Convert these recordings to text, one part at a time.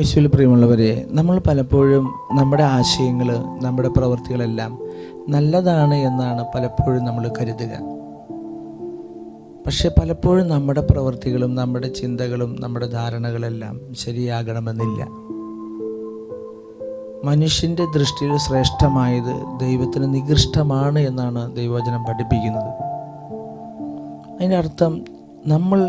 യേശുവിൽ പ്രിയമുള്ളവരെ, നമ്മൾ പലപ്പോഴും നമ്മുടെ ആശയങ്ങൾ, നമ്മുടെ പ്രവൃത്തികളെല്ലാം നല്ലതാണ് എന്നാണ് പലപ്പോഴും നമ്മൾ കരുതുക. പക്ഷെ പലപ്പോഴും നമ്മുടെ പ്രവൃത്തികളും നമ്മുടെ ചിന്തകളും നമ്മുടെ ധാരണകളെല്ലാം ശരിയാകണമെന്നില്ല. മനുഷ്യൻ്റെ ദൃഷ്ടിയിൽ ശ്രേഷ്ഠമായത് ദൈവത്തിന് നികൃഷ്ടമാണ് എന്നാണ് ദൈവവചനം പഠിപ്പിക്കുന്നത്. അതിൻ്റെ അർത്ഥം നമ്മൾ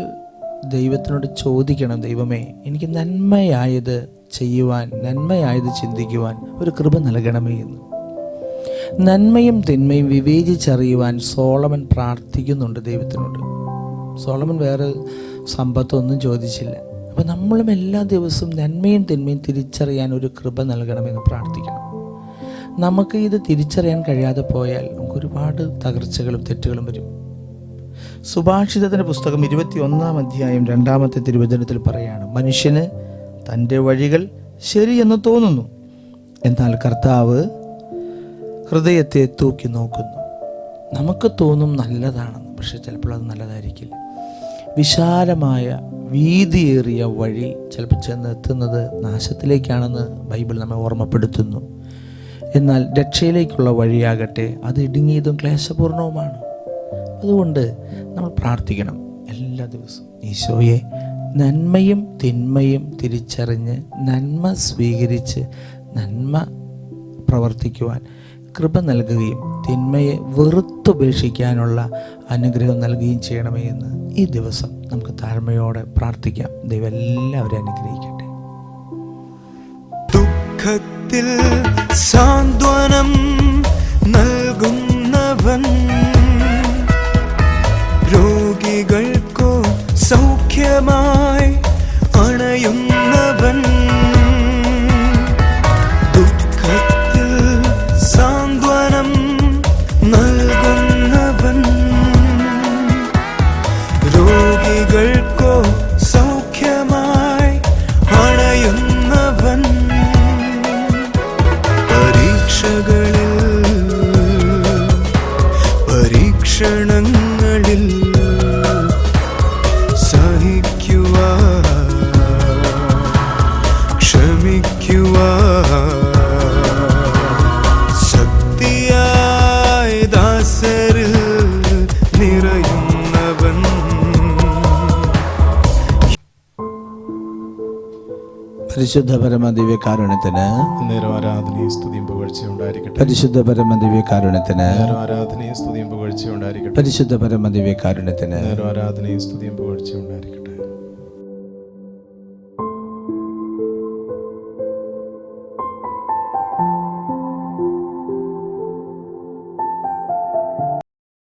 ദൈവത്തിനോട് ചോദിക്കണം, ദൈവമേ, എനിക്ക് നന്മയായത് ചെയ്യുവാൻ, നന്മയായത് ചിന്തിക്കുവാൻ ഒരു കൃപ നൽകണമേ എന്ന്. നന്മയും തിന്മയും വിവേചിച്ചറിയുവാൻ സോളമൻ പ്രാർത്ഥിക്കുന്നുണ്ട് ദൈവത്തിനോട്. സോളമൻ വേറെ സമ്പത്തൊന്നും ചോദിച്ചില്ല. അപ്പം നമ്മളും എല്ലാ ദിവസവും നന്മയും തിന്മയും തിരിച്ചറിയാൻ ഒരു കൃപ നൽകണമെന്ന് പ്രാർത്ഥിക്കണം. നമുക്ക് ഇത് തിരിച്ചറിയാൻ കഴിയാതെ പോയാൽ നമുക്ക് ഒരുപാട് തകർച്ചകളും തെറ്റുകളും വരും. സുഭാഷിതത്തിൻ്റെ പുസ്തകം 21-ാം അധ്യായം 2-ാമത്തെ തിരുവചനത്തിൽ പറയാണ്, മനുഷ്യന് തൻ്റെ വഴികൾ ശരിയെന്ന് തോന്നുന്നു, എന്നാൽ കർത്താവ് ഹൃദയത്തെ തൂക്കി നോക്കുന്നു. നമുക്ക് തോന്നും നല്ലതാണെന്ന്, പക്ഷെ ചിലപ്പോൾ അത് നല്ലതായിരിക്കില്ല. വിശാലമായ വീതിയേറിയ വഴി ചിലപ്പോൾ ചെന്നെത്തുന്നത് നാശത്തിലേക്കാണെന്ന് ബൈബിൾ നമ്മെ ഓർമ്മപ്പെടുത്തുന്നു. എന്നാൽ രക്ഷയിലേക്കുള്ള വഴിയാകട്ടെ അത് ഇടുങ്ങിയതും ക്ലേശപൂർണവുമാണ്. അതുകൊണ്ട് നമ്മൾ പ്രാർത്ഥിക്കണം എല്ലാ ദിവസവും, ഈശോയെ, നന്മയും തിന്മയും തിരിച്ചറിഞ്ഞ് നന്മ സ്വീകരിച്ച് നന്മ പ്രവർത്തിക്കുവാൻ കൃപ നൽകുകയും തിന്മയെ വെറുത്തുപേക്ഷിക്കാനുള്ള അനുഗ്രഹം നൽകുകയും ചെയ്യണമേ എന്ന് ഈ ദിവസം നമുക്ക് താഴ്മയോടെ പ്രാർത്ഥിക്കാം. ദൈവം എല്ലാവരും അനുഗ്രഹിക്കട്ടെ. ദുഃഖത്തിൽ സാന്ത്വനം നൽകുന്നവൻ, രോഗികൾക്കു സൗഖ്യമായി അണയുന്നവൻ, ദുഃഖത്തിൽ സാന്ത്വനം നൽകുന്നവൻ, രോഗികൾക്കു സൗഖ്യമായി അണയുന്നവൻ, പരീക്ഷണങ്ങളിൽ ശക്തിയായി ദാസരിൽ നിറയുന്നവൻ. പരിശുദ്ധ പരമ ദിവ്യകാരുണ്യത്തിന് ആരാധനയും സ്തുതിയും പുകഴ്ചയും ഉണ്ടായിരിക്കട്ടെ. പരിശുദ്ധ പരമ ദിവ്യകാരുണ്യത്തിന് ആരാധനയും സ്തുതിയും പുകഴ്ചയും ഉണ്ടായിരിക്കട്ടെ. പരിശുദ്ധ പരമ ദിവ്യകാരുണ്യത്തിന് ആരാധനയും സ്തുതിയും പുകഴ്ചയും ഉണ്ടായിരിക്കട്ടെ.